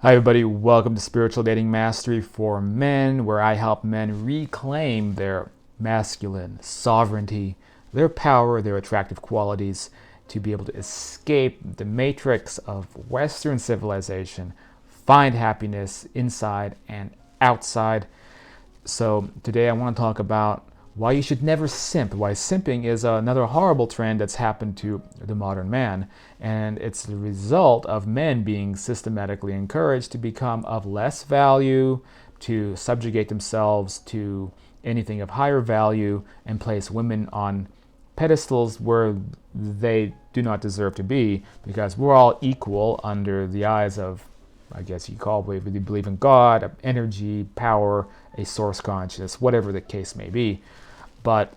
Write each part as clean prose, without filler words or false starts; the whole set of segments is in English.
Hi, everybody. Welcome to Spiritual Dating Mastery for Men, where I help men reclaim their masculine sovereignty, their power, their attractive qualities to be able to escape the matrix of Western civilization, find happiness inside and outside. So, today I want to talk about why you should never simp, why simping is another horrible trend that's happened to the modern man. And it's the result of men being systematically encouraged to become of less value, to subjugate themselves to anything of higher value, and place women on pedestals where they do not deserve to be, because we're all equal under the eyes of, I guess you call it, whether you believe in God, energy, power, a source consciousness, whatever the case may be. But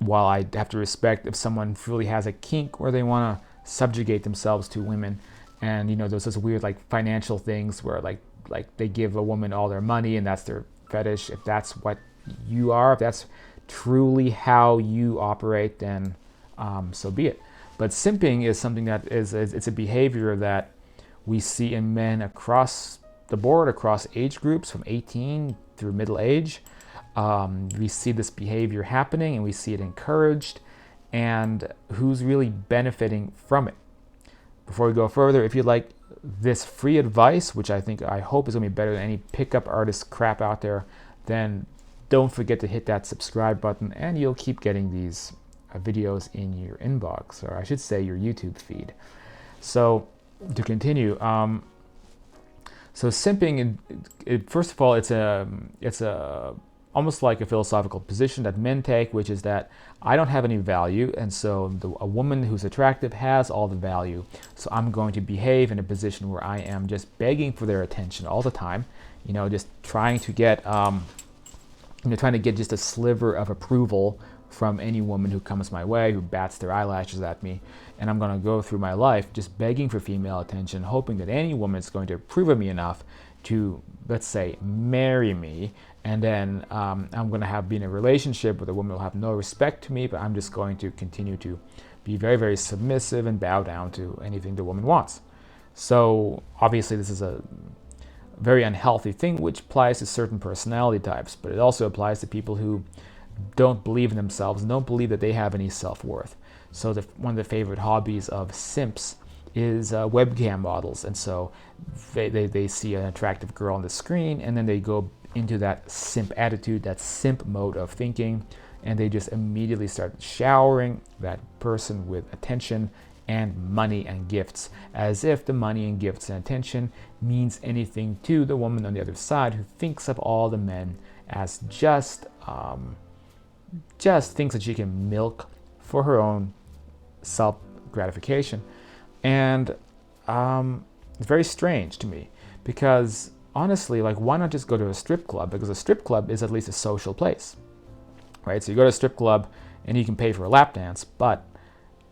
while I have to respect if someone really has a kink where they want to subjugate themselves to women, and there's this weird financial things where like they give a woman all their money and that's their fetish. If that's what you are, if that's truly how you operate, then so be it. But simping is something that it's a behavior that we see in men across the board, across age groups from 18 through middle age. We see this behavior happening and we see it encouraged, and who's really benefiting from it. Before we go further, if you'd like this free advice, which I hope is going to be better than any pickup artist crap out there, then don't forget to hit that subscribe button and you'll keep getting these videos in your inbox, or I should say your YouTube feed. So to continue, so simping, first of all, it's a almost like a philosophical position that men take, which is that I don't have any value, and so a woman who's attractive has all the value. So I'm going to behave in a position where I am just begging for their attention all the time, just trying to get, just a sliver of approval from any woman who comes my way, who bats their eyelashes at me. And I'm going to go through my life just begging for female attention, hoping that any woman is going to approve of me enough to, let's say, marry me. And then I'm going to be in a relationship with a woman who will have no respect to me, but I'm just going to continue to be very, very submissive and bow down to anything the woman wants. So obviously this is a very unhealthy thing, which applies to certain personality types, but it also applies to people who don't believe in themselves and don't believe that they have any self-worth. So one of the favorite hobbies of simps is webcam models. And so they see an attractive girl on the screen, and then they go into that simp attitude, that simp mode of thinking, and they just immediately start showering that person with attention and money and gifts, as if the money and gifts and attention means anything to the woman on the other side, who thinks of all the men as just things that she can milk for her own self-gratification. And it's very strange to me, because honestly, why not just go to a strip club? Because a strip club is at least a social place, right? So you go to a strip club and you can pay for a lap dance, but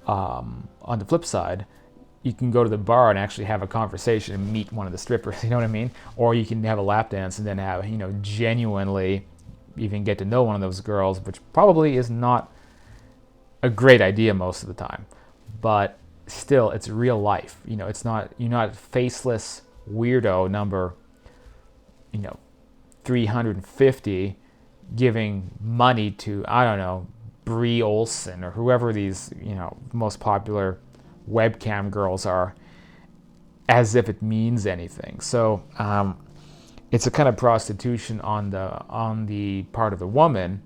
on the flip side, you can go to the bar and actually have a conversation and meet one of the strippers, you know what I mean? Or you can have a lap dance and then have, genuinely even get to know one of those girls, which probably is not a great idea most of the time. But still, it's real life. It's not, you're not faceless weirdo number 350 giving money to, I don't know, Brie Olson or whoever these most popular webcam girls are, as if it means anything. So it's a kind of prostitution on the part of the woman,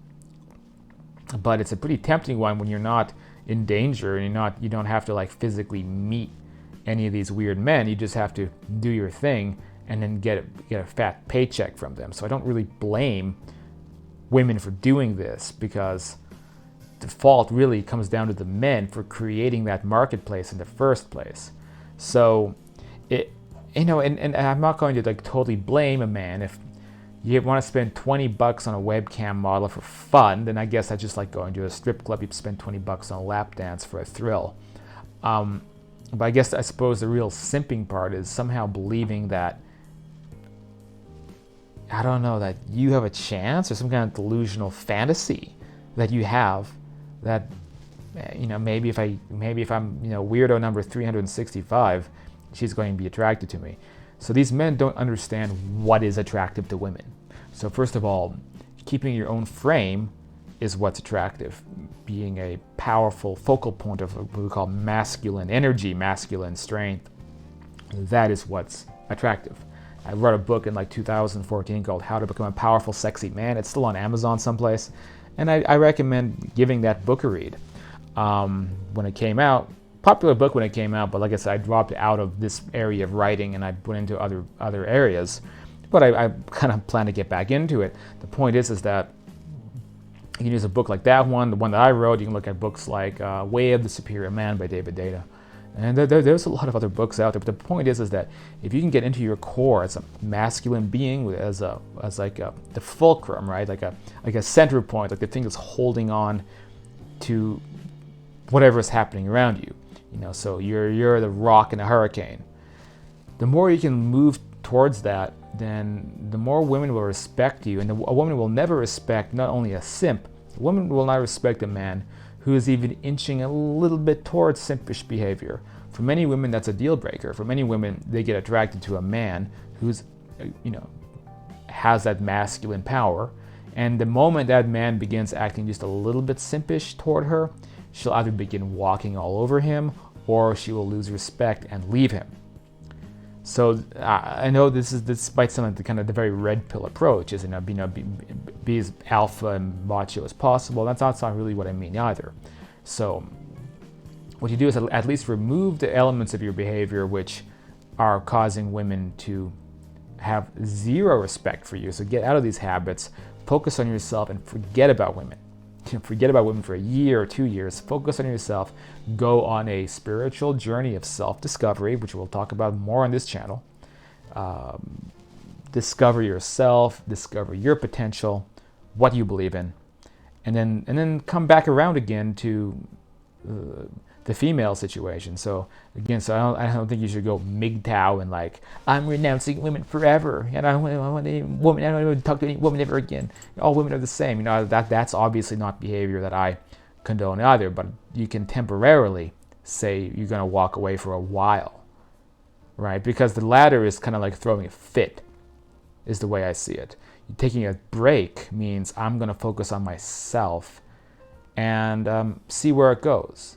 but it's a pretty tempting one when you're not in danger and you don't have to physically meet any of these weird men. You just have to do your thing and then get a fat paycheck from them. So I don't really blame women for doing this, because the fault really comes down to the men for creating that marketplace in the first place. So and I'm not going to totally blame a man if you want to spend $20 on a webcam model for fun. Then I guess that's just like going to a strip club. You spend $20 on a lap dance for a thrill. But I suppose the real simping part is somehow believing that, I don't know, that you have a chance, or some kind of delusional fantasy that you have, that maybe if I'm weirdo number 365, she's going to be attracted to me. So these men don't understand what is attractive to women. So first of all, keeping your own frame is what's attractive. Being a powerful focal point of what we call masculine energy, masculine strength, that is what's attractive. I wrote a book in like 2014 called How to Become a Powerful, Sexy Man. It's still on Amazon someplace. And I recommend giving that book a read. When it came out, popular book when it came out, but like I said, I dropped out of this area of writing and I went into other areas. But I kind of plan to get back into it. The point is that you can use a book like that one, the one that I wrote. You can look at books like Way of the Superior Man by David Data. And there's a lot of other books out there. But the point is that if you can get into your core as a masculine being, as like the fulcrum, right? Like a center point, like the thing that's holding on to whatever is happening around you. So you're the rock in a hurricane. The more you can move towards that, then the more women will respect you. And a woman will never respect not only a simp, a woman will not respect a man who is even inching a little bit towards simpish behavior. For many women, that's a deal breaker. For many women, they get attracted to a man who's, has that masculine power. And the moment that man begins acting just a little bit simpish toward her, she'll either begin walking all over him or she will lose respect and leave him. So I know this might sound like the kind of the very red pill approach, is be as alpha and macho as possible. That's not really what I mean either. So what you do is at least remove the elements of your behavior which are causing women to have zero respect for you. So get out of these habits, focus on yourself, and forget about women. Forget about women for a year or 2 years. Focus on yourself. Go on a spiritual journey of self-discovery, which we'll talk about more on this channel. Discover yourself, discover your potential, what you believe in, and then come back around again to the female situation. So again, I don't think you should go MGTOW and like, I'm renouncing women forever, and I don't want any woman, I don't want to talk to any woman ever again. All women are the same. That's obviously not behavior that I condone either. But you can temporarily say you're going to walk away for a while, right? Because the latter is kind of like throwing a fit, is the way I see it. Taking a break means I'm going to focus on myself and see where it goes.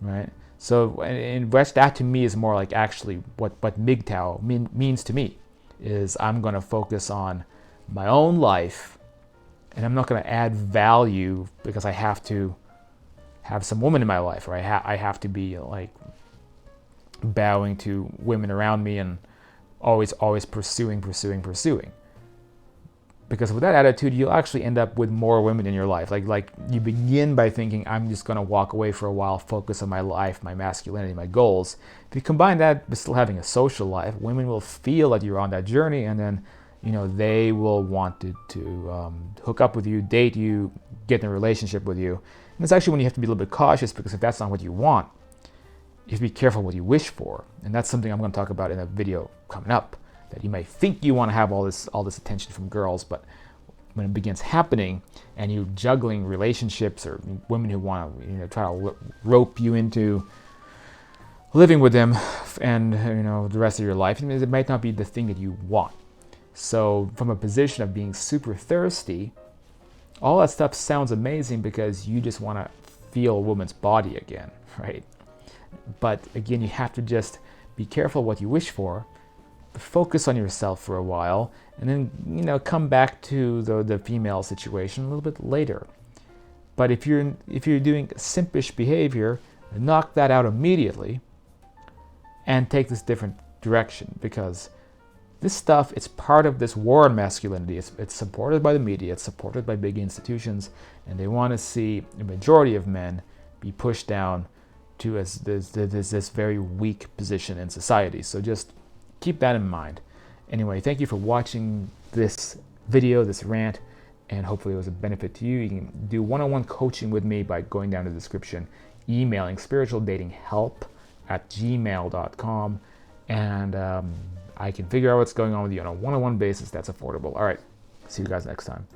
Right, so in which that to me is more like actually what MGTOW means to me is I'm going to focus on my own life, and I'm not going to add value because I have to have some woman in my life, or I have to be like bowing to women around me and always pursuing. Because with that attitude, you'll actually end up with more women in your life. Like you begin by thinking, I'm just going to walk away for a while, focus on my life, my masculinity, my goals. If you combine that with still having a social life, women will feel that you're on that journey, and then they will want to hook up with you, date you, get in a relationship with you. And it's actually when you have to be a little bit cautious, because if that's not what you want, you have to be careful what you wish for. And that's something I'm going to talk about in a video coming up. That you may think you want to have all this attention from girls, but when it begins happening and you're juggling relationships or women who want to try to rope you into living with them and the rest of your life, it might not be the thing that you want. So from a position of being super thirsty, all that stuff sounds amazing because you just want to feel a woman's body again, right? But again, you have to just be careful what you wish for. Focus on yourself for a while, and then come back to the female situation a little bit later. But if you're doing simpish behavior, knock that out immediately and take this different direction, because this stuff, it's part of this war on masculinity. It's supported by the media, it's supported by big institutions, and they want to see the majority of men be pushed down to this very weak position in society. So just keep that in mind. Anyway, thank you for watching this video, this rant, and hopefully it was a benefit to you. You can do one-on-one coaching with me by going down to the description, emailing spiritualdatinghelp@gmail.com, and I can figure out what's going on with you on a one-on-one basis that's affordable. All right, see you guys next time.